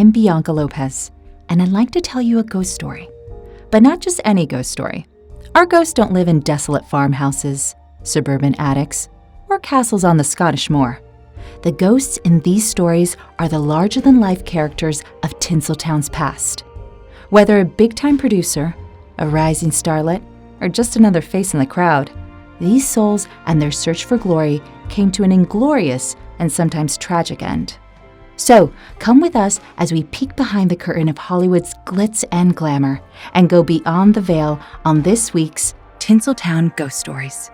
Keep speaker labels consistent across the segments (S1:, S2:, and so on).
S1: I'm Bianca Lopez, and I'd like to tell you a ghost story. But not just any ghost story. Our ghosts don't live in desolate farmhouses, suburban attics, or castles on the Scottish moor. The ghosts in these stories are the larger-than-life characters of Tinseltown's past. Whether a big-time producer, a rising starlet, or just another face in the crowd, these souls and their search for glory came to an inglorious and sometimes tragic end. So, come with us as we peek behind the curtain of Hollywood's glitz and glamour and go beyond the veil on this week's Tinseltown Ghost Stories.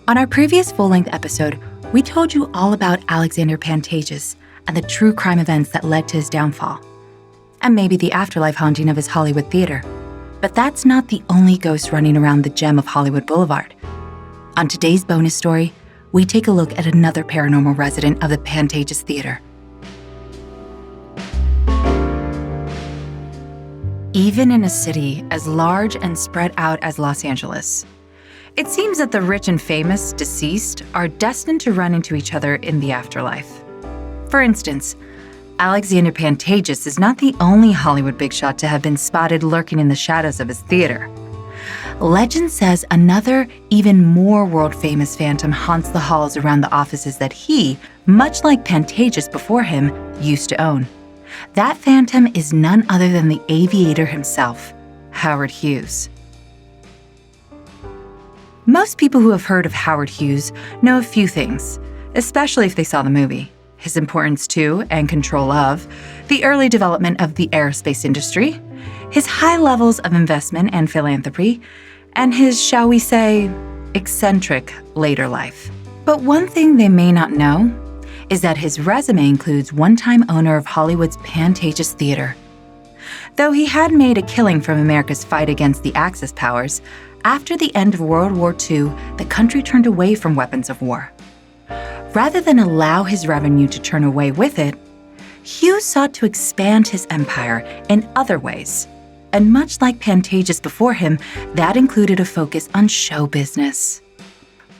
S1: On our previous full-length episode, we told you all about Alexander Pantages and the true crime events that led to his downfall, and maybe the afterlife haunting of his Hollywood theater. But that's not the only ghost running around the gem of Hollywood Boulevard. On today's bonus story, we take a look at another paranormal resident of the Pantages Theater. Even in a city as large and spread out as Los Angeles, it seems that the rich and famous deceased are destined to run into each other in the afterlife. For instance, Alexander Pantages is not the only Hollywood bigshot to have been spotted lurking in the shadows of his theater. Legend says another, even more world-famous phantom haunts the halls around the offices that he, much like Pantages before him, used to own. That phantom is none other than the Aviator himself, Howard Hughes. Most people who have heard of Howard Hughes know a few things, especially if they saw the movie. His importance to, and control of, the early development of the aerospace industry, his high levels of investment and philanthropy, and his, shall we say, eccentric later life. But one thing they may not know is that his resume includes one-time owner of Hollywood's Pantages Theater. Though he had made a killing from America's fight against the Axis powers, after the end of World War II, the country turned away from weapons of war. Rather than allow his revenue to turn away with it, Hughes sought to expand his empire in other ways. And much like Pantages before him, that included a focus on show business.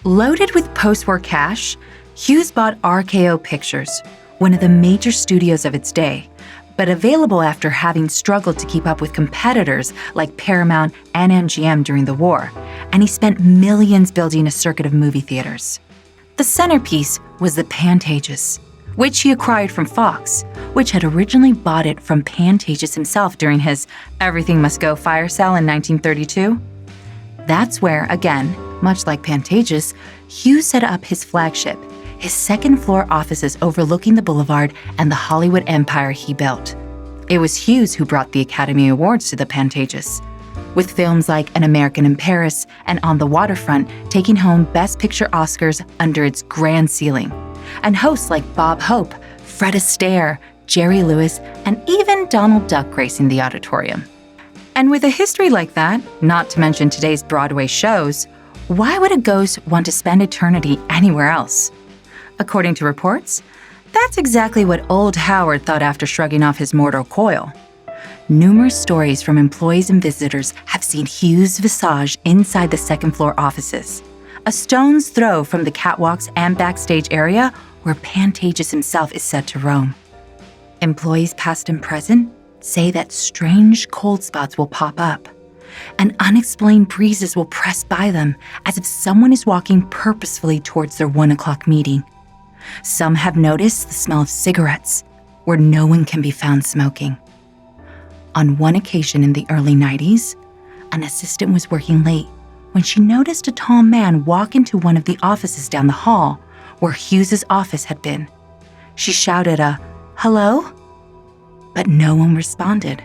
S1: Loaded with post-war cash, Hughes bought RKO Pictures, one of the major studios of its day, but available after having struggled to keep up with competitors like Paramount and MGM during the war, and he spent millions building a circuit of movie theaters. The centerpiece was the Pantages, which he acquired from Fox, which had originally bought it from Pantages himself during his Everything Must Go fire sale in 1932. That's where, again, much like Pantages, Hughes set up his flagship, his second-floor offices overlooking the boulevard and the Hollywood empire he built. It was Hughes who brought the Academy Awards to the Pantages, with films like An American in Paris and On the Waterfront taking home Best Picture Oscars under its grand ceiling, and hosts like Bob Hope, Fred Astaire, Jerry Lewis, and even Donald Duck gracing the auditorium. And with a history like that, not to mention today's Broadway shows, why would a ghost want to spend eternity anywhere else? According to reports, that's exactly what old Howard thought after shrugging off his mortal coil. Numerous stories from employees and visitors have seen Hughes' visage inside the second-floor offices, a stone's throw from the catwalks and backstage area where Pantages himself is said to roam. Employees past and present say that strange cold spots will pop up, and unexplained breezes will press by them as if someone is walking purposefully towards their 1 o'clock meeting. Some have noticed the smell of cigarettes, where no one can be found smoking. On one occasion in the early 90s, an assistant was working late when she noticed a tall man walk into one of the offices down the hall where Hughes' office had been. She shouted a, "Hello?" But no one responded.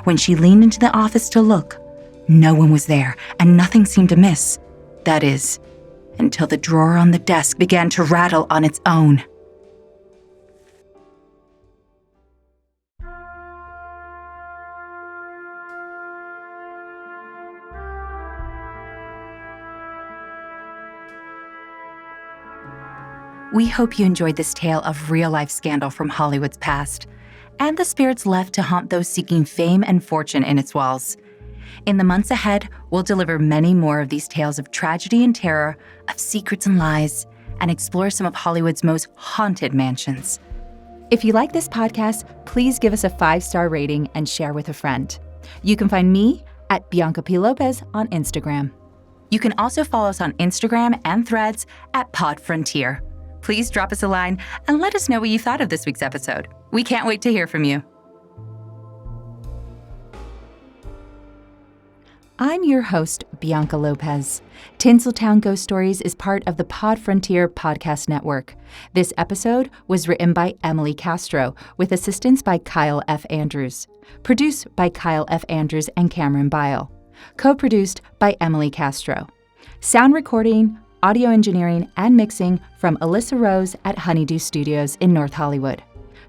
S1: When she leaned into the office to look, no one was there and nothing seemed amiss. That is, until the drawer on the desk began to rattle on its own. We hope you enjoyed this tale of real-life scandal from Hollywood's past, and the spirits left to haunt those seeking fame and fortune in its walls. In the months ahead, we'll deliver many more of these tales of tragedy and terror, of secrets and lies, and explore some of Hollywood's most haunted mansions. If you like this podcast, please give us a 5-star rating and share with a friend. You can find me at Bianca P. Lopez on Instagram. You can also follow us on Instagram and Threads at PodFrontier. Please drop us a line and let us know what you thought of this week's episode. We can't wait to hear from you. I'm your host, Bianca Lopez. Tinseltown Ghost Stories is part of the PodFrontier podcast network. This episode was written by Emily Castro with assistance by Kyle F. Andrews. Produced by Kyle F. Andrews and Cameron Bile. Co-produced by Emily Castro. Sound recording, audio engineering, and mixing from Alyssa Rose at Honeydew Studios in North Hollywood.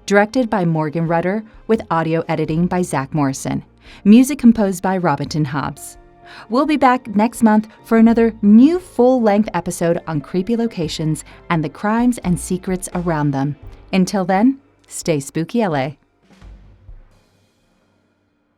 S1: Directed by Morgan Rudder with audio editing by Zach Morrison. Music composed by Robinson Hobbs. We'll be back next month for another new full-length episode on creepy locations and the crimes and secrets around them. Until then, stay spooky, LA.